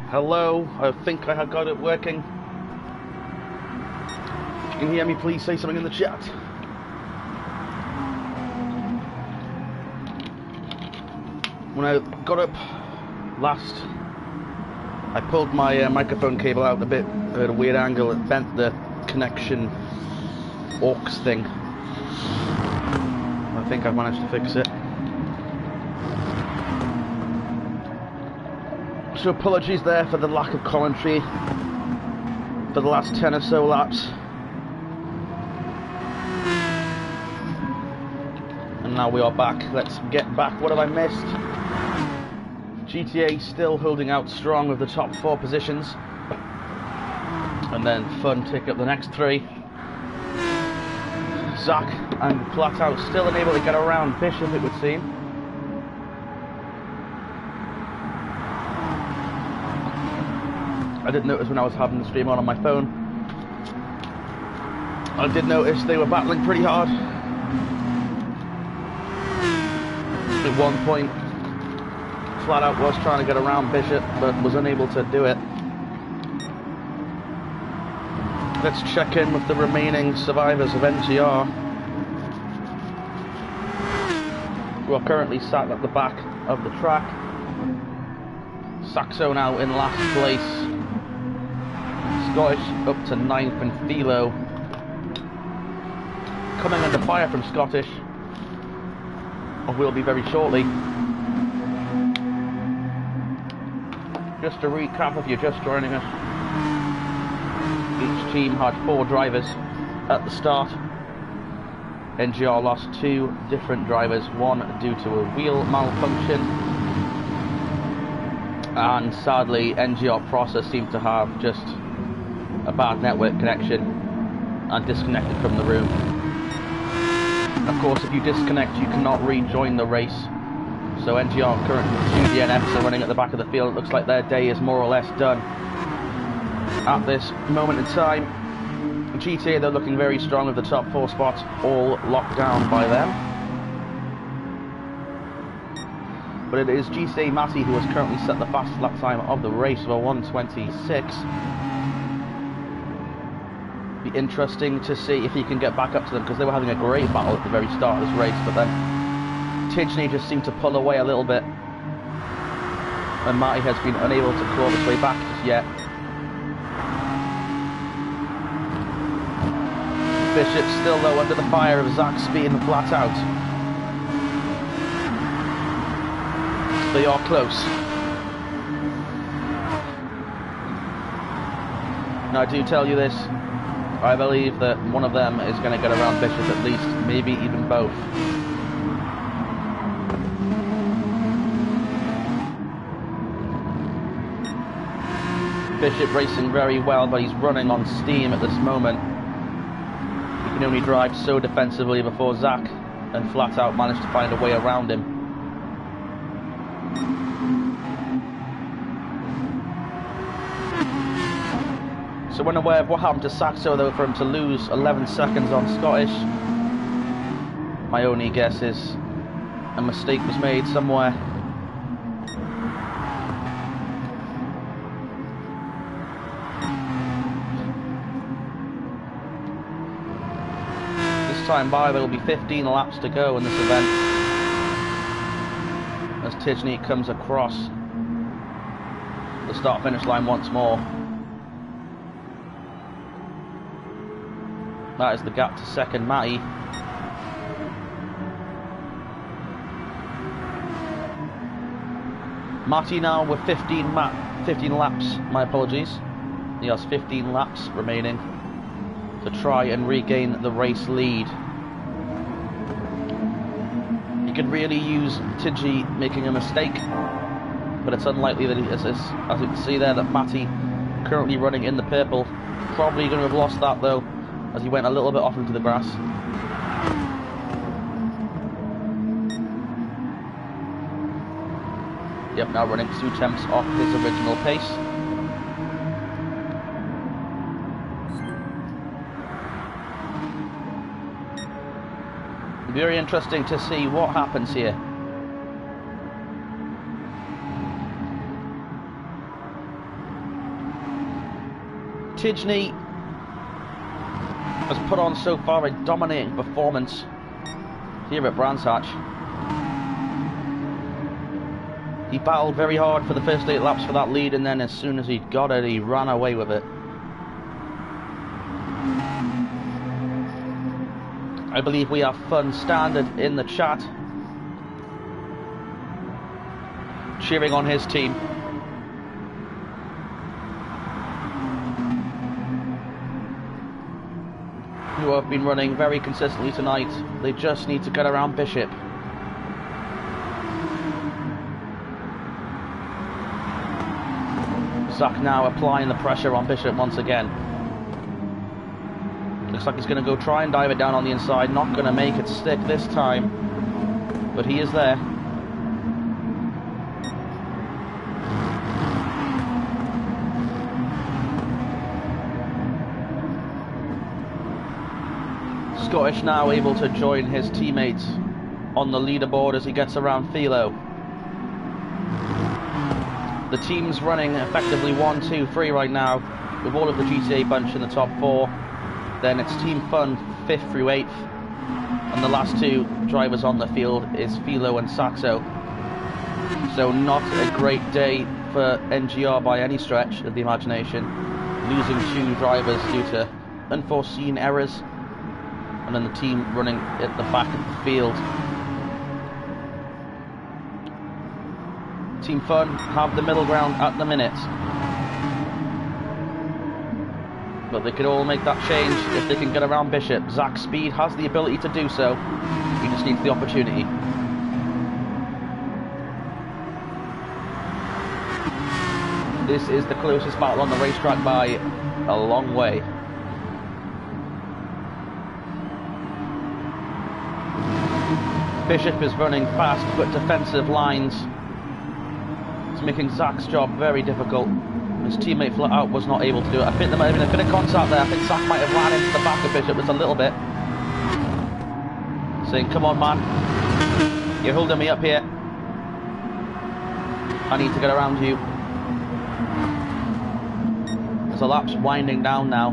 Hello, I think I have got it working. If you can hear me, please say something in the chat. When I got up last, I pulled my microphone cable out a bit at a weird angle. It bent the connection aux thing. I think I've managed to fix it. So apologies there for the lack of commentary for the last 10 or so laps. And now we are back. Let's get back. What have I missed? GTA still holding out strong with the top 4 positions. And then Fun take up the next 3. Zach and flat out still unable to get around Bishop, it would seem. I did notice when I was having the stream on my phone, I did notice they were battling pretty hard. At one point, flat out was trying to get around Bishop, but was unable to do it. Let's check in with the remaining survivors of NGR, who are currently sat at the back of the track. Saxo now in last place. Scottish up to 9th, and Philo coming under fire from Scottish, or will be very shortly. Just to recap, if you're just joining us, each team had 4 drivers at the start. NGR lost 2 different drivers, one due to a wheel malfunction, and sadly NGR process seemed to have just a bad network connection and disconnected from the room. Of course, if you disconnect, you cannot rejoin the race. So NGR currently with 2 DNFs are running at the back of the field. It looks like their day is more or less done at this moment in time. GTA, they're looking very strong with the top 4 spots all locked down by them. But it is GTA Matty who has currently set the fastest lap time of the race of a 1:26. Be interesting to see if he can get back up to them, because they were having a great battle at the very start of this race, but then TGEN just seemed to pull away a little bit, and Matty has been unable to claw his way back just yet. Bishop still though under the fire of Zach Speed and flat out. They are close. Now I do tell you this, I believe that one of them is going to get around Bishop at least, maybe even both. Bishop racing very well, but he's running on steam at this moment. He can only drive so defensively before Zach and flat out managed to find a way around him. So when aware of what happened to Saxo though, for him to lose 11 seconds on Scottish, my only guess is a mistake was made somewhere. This time by there will be 15 laps to go in this event, as TGEN comes across the start finish line once more. That is the gap to second Matty. Matty now with 15 laps, my apologies. He has 15 laps remaining to try and regain the race lead. He could really use TGEN making a mistake, but it's unlikely that he is, as you can see there, that Matty, currently running in the purple, probably going to have lost that though, as he went a little bit off into the grass. Yep, now running 2 tenths off his original pace. Very interesting to see what happens here. TGEN has put on so far a dominating performance here at Brands Hatch. He battled very hard for the first 8 laps for that lead, and then as soon as he got it, he ran away with it. I believe we have Fun Standard in the chat, cheering on his team. Who have been running very consistently tonight. They just need to get around Bishop. Zach now applying the pressure on Bishop once again. Looks like he's going to go try and dive it down on the inside. Not going to make it stick this time. But he is there. Scottish now able to join his teammates on the leaderboard as he gets around Philo. The team's running effectively 1, 2, 3 right now, with all of the GTA bunch in the top 4. Then it's Team Fun 5th through 8th, and the last 2 drivers on the field is Philo and Saxo. So not a great day for NGR by any stretch of the imagination, losing 2 drivers due to unforeseen errors, and then the team running at the back of the field. Team Fun have the middle ground at the minute, but they could all make that change if they can get around Bishop. Zach Speed has the ability to do so, he just needs the opportunity. This is the closest battle on the racetrack by a long way. Bishop is running fast but defensive lines. It's making Zach's job very difficult. His teammate flat out was not able to do it. I think there might have been a bit of contact there. I think Zach might have ran into the back of Bishop just a little bit. Saying, come on man, you're holding me up here. I need to get around you. As the lap's winding down now.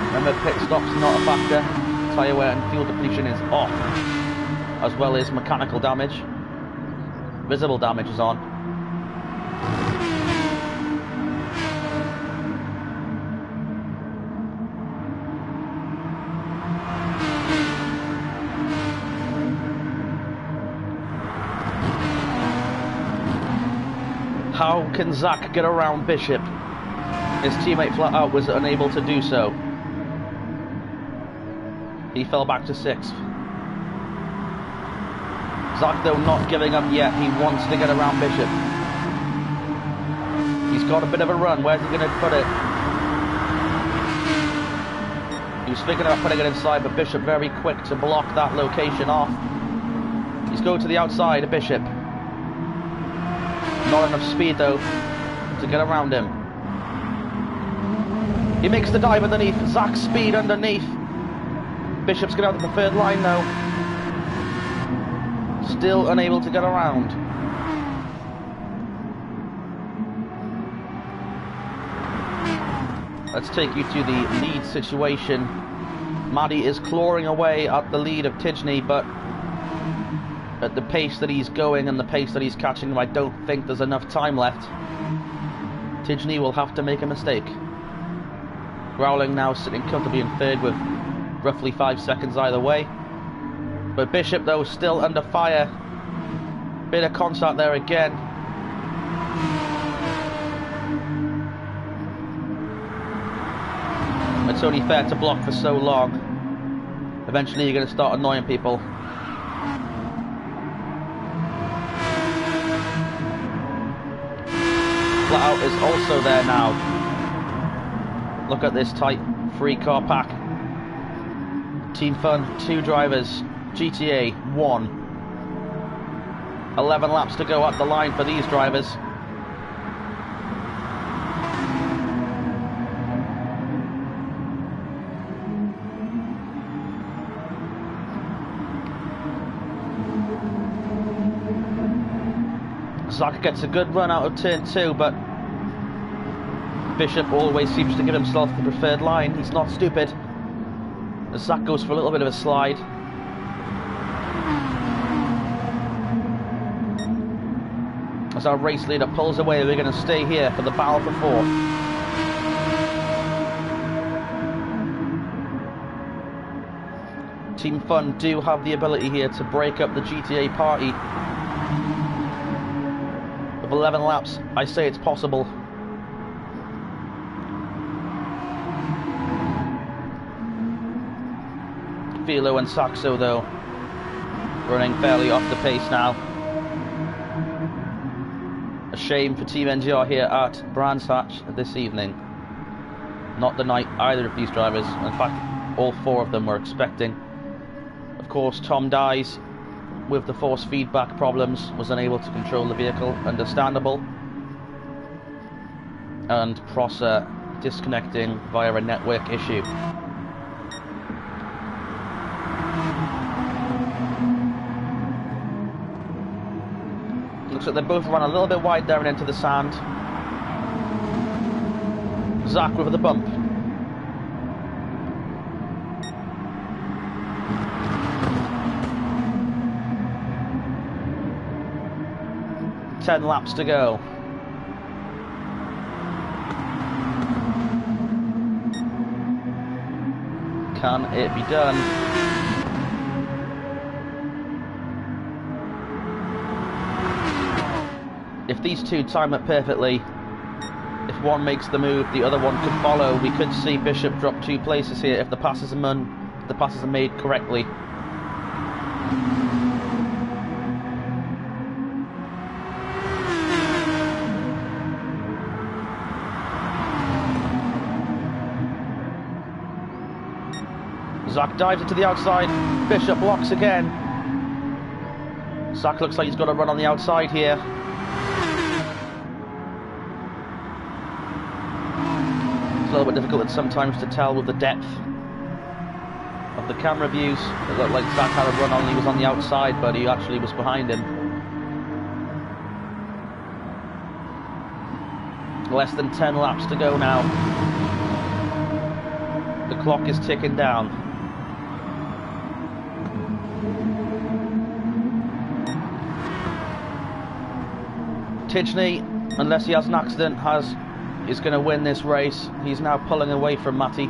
Remember, pit stop's not a factor. Tyre wear and fuel depletion is off, as well as mechanical damage. Visible damage is on. How can Zach get around Bishop? His teammate flat out was unable to do so. He fell back to 6th. Zach, though, not giving up yet. He wants to get around Bishop. He's got a bit of a run. Where's he going to put it? He was thinking about putting it inside, but Bishop very quick to block that location off. He's going to the outside of Bishop. Not enough speed, though, to get around him. He makes the dive underneath. Zach's speed underneath. Bishop's going to have the preferred line, though. Still unable to get around. Let's take you to the lead situation. Maddie is clawing away at the lead of TGEN, but at the pace that he's going and the pace that he's catching him, I don't think there's enough time left. TGEN will have to make a mistake. Growling now sitting comfortably in 3rd with roughly 5 seconds either way. But Bishop, though, still under fire. Bit of contact there again. It's only fair to block for so long. Eventually you're going to start annoying people. Flat Out is also there now. Look at this tight 3-car pack. Team Fun, 2 drivers. GTA, 1. 11 laps to go up the line for these drivers. Zach gets a good run out of turn 2, but Bishop always seems to give himself the preferred line. He's not stupid. As Zach goes for a little bit of a slide. As our race leader pulls away, we're going to stay here for the battle for 4th. Team Fun do have the ability here to break up the GTA party. With 11 laps, I say it's possible. Philo and Saxo, though, running fairly off the pace now. A shame for Team NGR here at Brands Hatch this evening. Not the night either of these drivers, in fact all four of them were expecting. Of course, Tom Dies, with the force feedback problems, was unable to control the vehicle, understandable. And Prosser disconnecting via a network issue. Looks like they both run a little bit wide there and into the sand. Zach with the bump. Ten laps to go. Can it be done? If these two time it perfectly, if one makes the move, the other one could follow. We could see Bishop drop 2 places here if the passes are made correctly. Zach dives into the outside. Bishop blocks again. Zach looks like he's got to run on the outside here. It's a little bit difficult sometimes to tell with the depth of the camera views. It looked like Zach had a run on, he was on the outside, but he actually was behind him. Less than 10 laps to go now. The clock is ticking down. Tidgney, unless he has an accident, is going to win this race. He's now pulling away from Matty.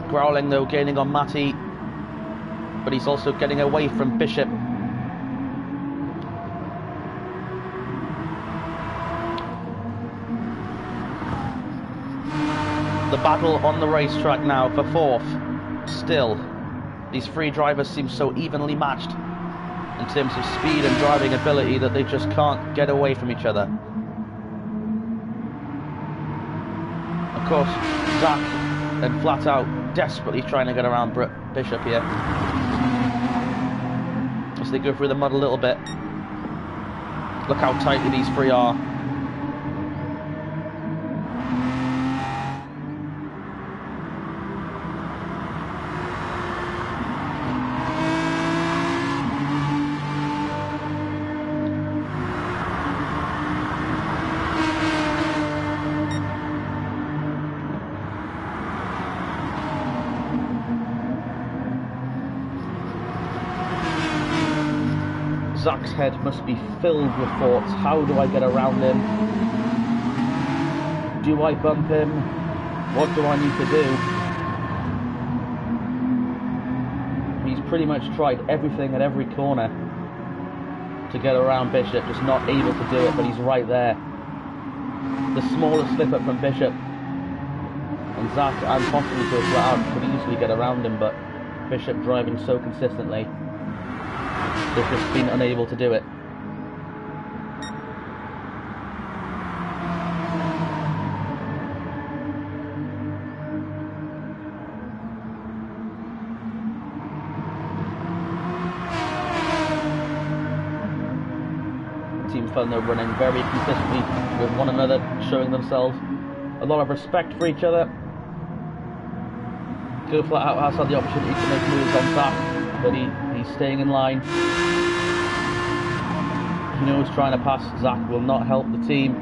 Growling though, gaining on Matty, but he's also getting away from Bishop. The battle on the racetrack now for 4th. Still, these 3 drivers seem so evenly matched in terms of speed and driving ability that they just can't get away from each other. Of course, Zach and flat out desperately trying to get around Bishop here as they go through the mud a little bit. Look how tightly these 3 are. Zach's head must be filled with thoughts. How do I get around him? Do I bump him? What do I need to do? He's pretty much tried everything at every corner to get around Bishop, just not able to do it, but he's right there. The smallest slip up from Bishop, and Zach and possibly go flat out could easily get around him, but Bishop driving so consistently, they've just been unable to do it. Team Fun are running very consistently with one another, showing themselves a lot of respect for each other. Go Flat Out has had the opportunity to make moves on Zach, but he's staying in line. He knows trying to pass Zach will not help the team.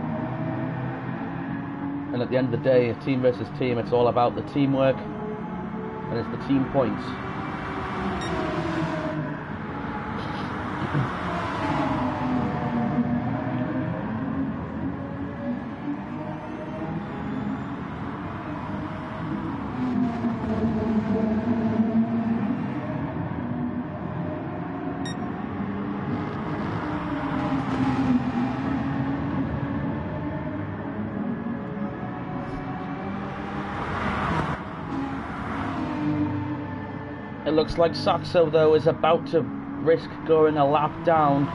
And at the end of the day, team versus team, it's all about the teamwork, and it's the team points. It looks like Saxo, though, is about to risk going a lap down.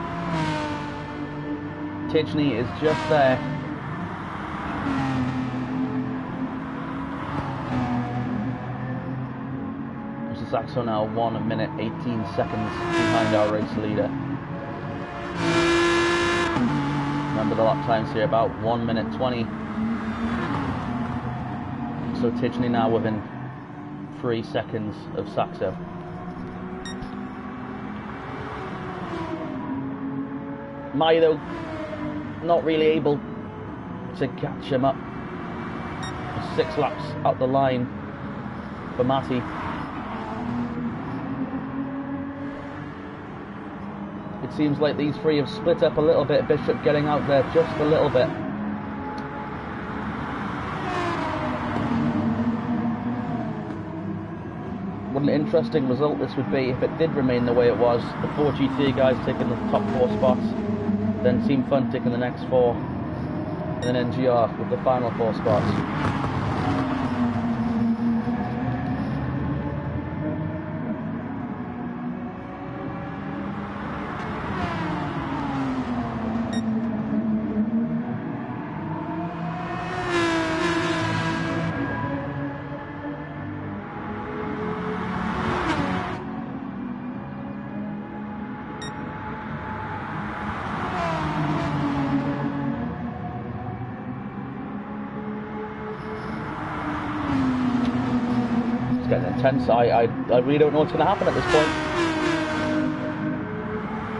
Tidgney is just there. Mr. Saxo now 1 minute 18 seconds behind our race leader. Remember the lap times here, about 1 minute 20. So Tidgney now within 3 seconds of Saxo. Mai, though, not really able to catch him up. 6 laps out the line for Matty. It seems like these three have split up a little bit. Bishop getting out there just a little bit. What an interesting result this would be if it did remain the way it was. The 4 GTA guys taking the top 4 spots, then Team Fun taking the next 4, and then NGR with the final 4 spots. Getting intense. I really don't know what's going to happen at this point.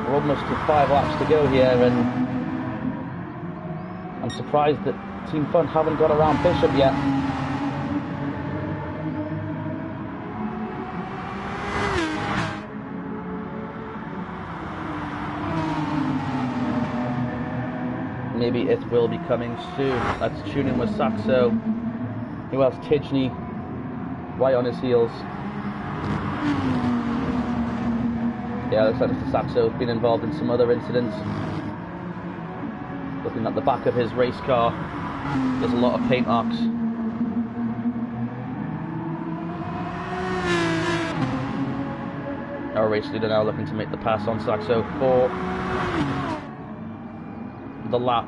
We're almost to 5 laps to go here, and I'm surprised that Team Fun haven't got around Bishop yet. Maybe it will be coming soon. Let's tune in with Saxo. Who else? Tidgney. Right on his heels. Yeah, looks like Mr. Saxo has been involved in some other incidents. Looking at the back of his race car, there's a lot of paint marks. Our race leader now looking to make the pass on Saxo for the lap.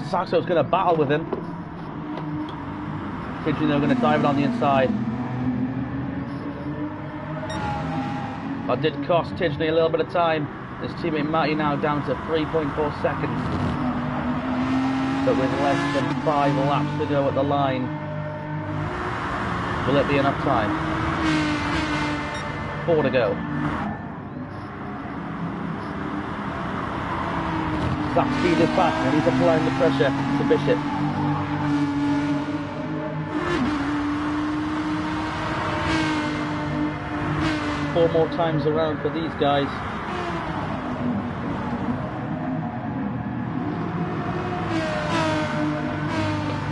Saxo's going to battle with him. Tidgney, they're going to dive it on the inside. That did cost Tidgney a little bit of time. His teammate Matty now down to 3.4 seconds. So with less than 5 laps to go at the line, will it be enough time? 4 to go. That speed is back and he's applying the pressure to Bishop. Four more times around for these guys.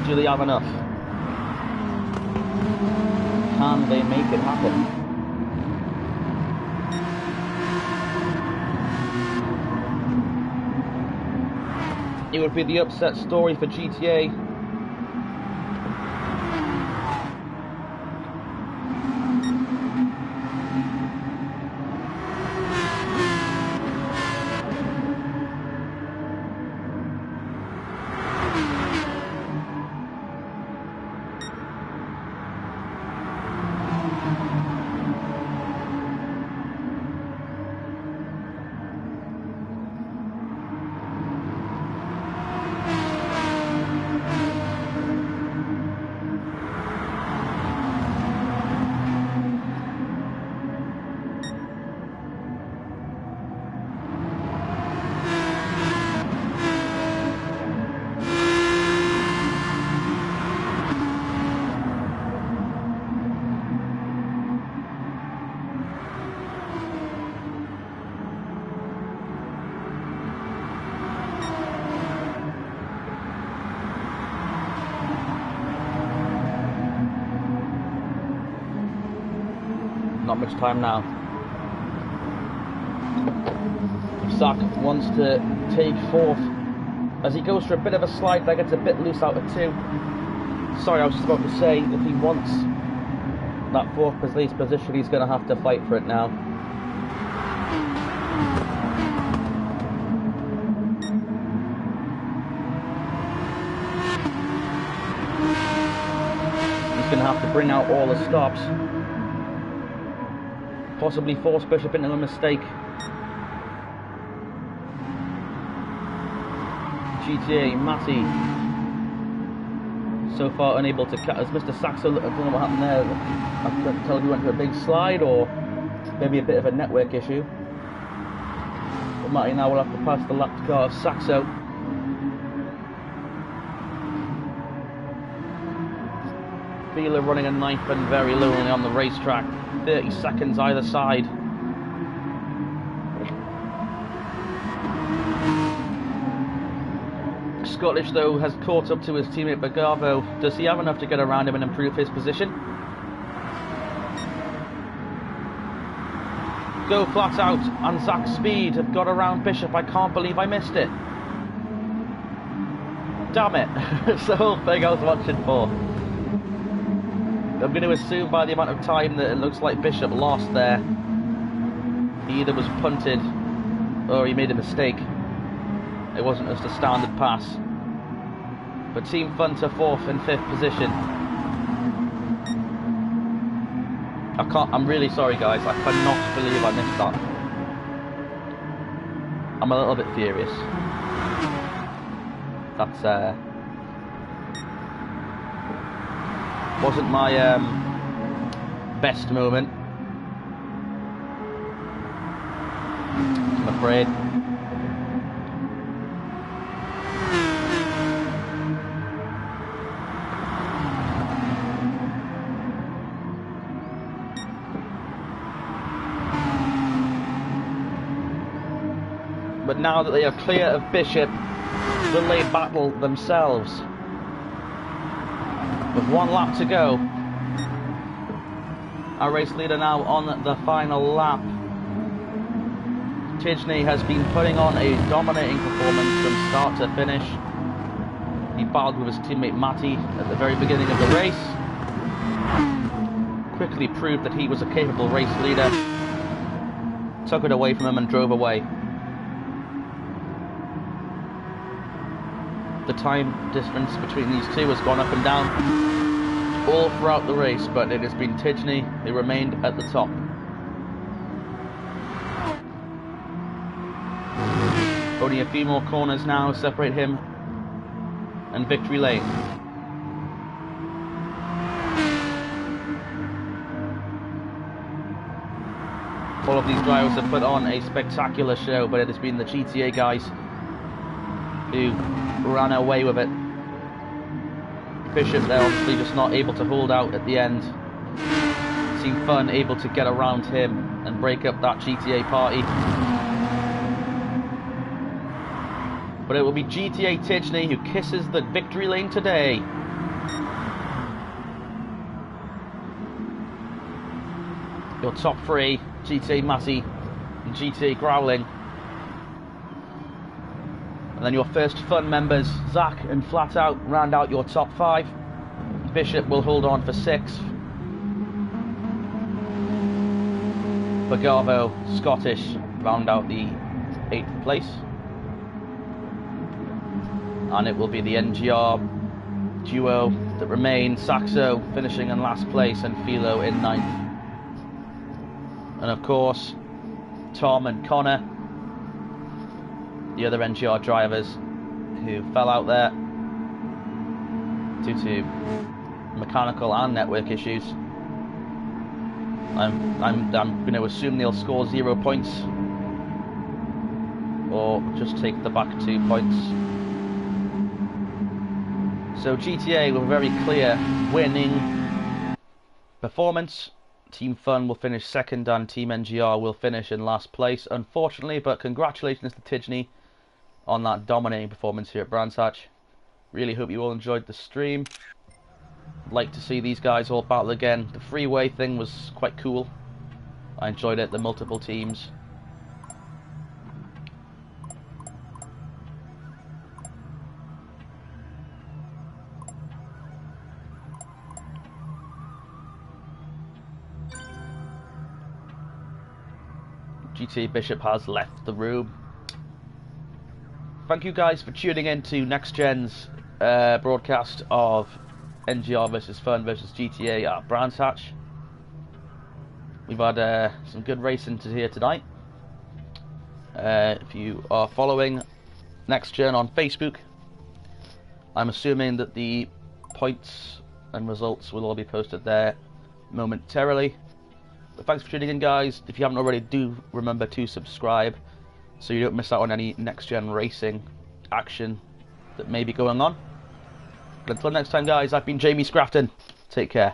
Do they have enough? Can they make it happen? It would be the upset story for GTA. Not much time now. Zach wants to take fourth. As he goes for a bit of a slide, that gets a bit loose out of 2. Sorry, I was just about to say, if he wants that fourth place position, he's going to have to fight for it now. He's going to have to bring out all the stops. Possibly force Bishop into a mistake. GTA, Matty, so far unable to cut. As Mr. Saxo, I don't know what happened there. I couldn't tell if he went for a big slide or maybe a bit of a network issue. But Matty now will have to pass the lapped car of Saxo. Feeler running a 9th and very lonely on the racetrack. 30 seconds either side. Scottish, though, has caught up to his teammate Bagavo. Does he have enough to get around him and improve his position? Go flat out, and Zach's speed have got around Bishop. I can't believe I missed it. Damn it. It's the whole thing I was watching for. I'm going to assume by the amount of time that it looks like Bishop lost there. He either was punted or he made a mistake. It wasn't just a standard pass. But Team Fun to 4th and 5th position. I'm really sorry guys, I cannot believe I missed that. I'm a little bit furious. That's wasn't my best moment, I'm afraid. But now that they are clear of Bishop, will they battle themselves? With 1 lap to go. Our race leader now on the final lap. TGEN has been putting on a dominating performance from start to finish. He battled with his teammate Matty at the very beginning of the race. Quickly proved that he was a capable race leader. Took it away from him and drove away. The time difference between these two has gone up and down all throughout the race, but it has been TGEN who remained at the top. Only a few more corners now separate him and victory lane. All of these drivers have put on a spectacular show, but it has been the GTA guys who ran away with it. Bishop there obviously just not able to hold out at the end. Team Fun able to get around him and break up that GTA party. But it will be GTA TGEN who kisses the victory lane today. Your top 3, GTA Matty and GTA Growling. And then your first Fun members, Zach and Flat Out, round out your top 5. Bishop will hold on for 6th. Bagavo, Scottish, round out the 8th place. And it will be the NGR duo that remain, Saxo finishing in last place and Philo in 9th. And of course, Tom and Connor, the other NGR drivers who fell out there due to mechanical and network issues. I'm going to assume they'll score 0 points or just take the back 2 points. So GTA with a very clear winning performance. Team Fun will finish 2nd and Team NGR will finish in last place, unfortunately, but congratulations to TGEN on that dominating performance here at Brands Hatch. Really hope you all enjoyed the stream. I'd like to see these guys all battle again. The freeway thing was quite cool. I enjoyed it, the multiple teams. GTA Bishop has left the room. Thank you guys for tuning in to NXTGEN's broadcast of NGR versus Fun versus GTA at Brands Hatch. We've had some good racing here tonight. If you are following NXTGEN on Facebook, I'm assuming that the points and results will all be posted there momentarily. But thanks for tuning in, guys. If you haven't already, do remember to subscribe so you don't miss out on any NXTGEN racing action that may be going on. But until next time, guys, I've been Jamie Scrafton. Take care.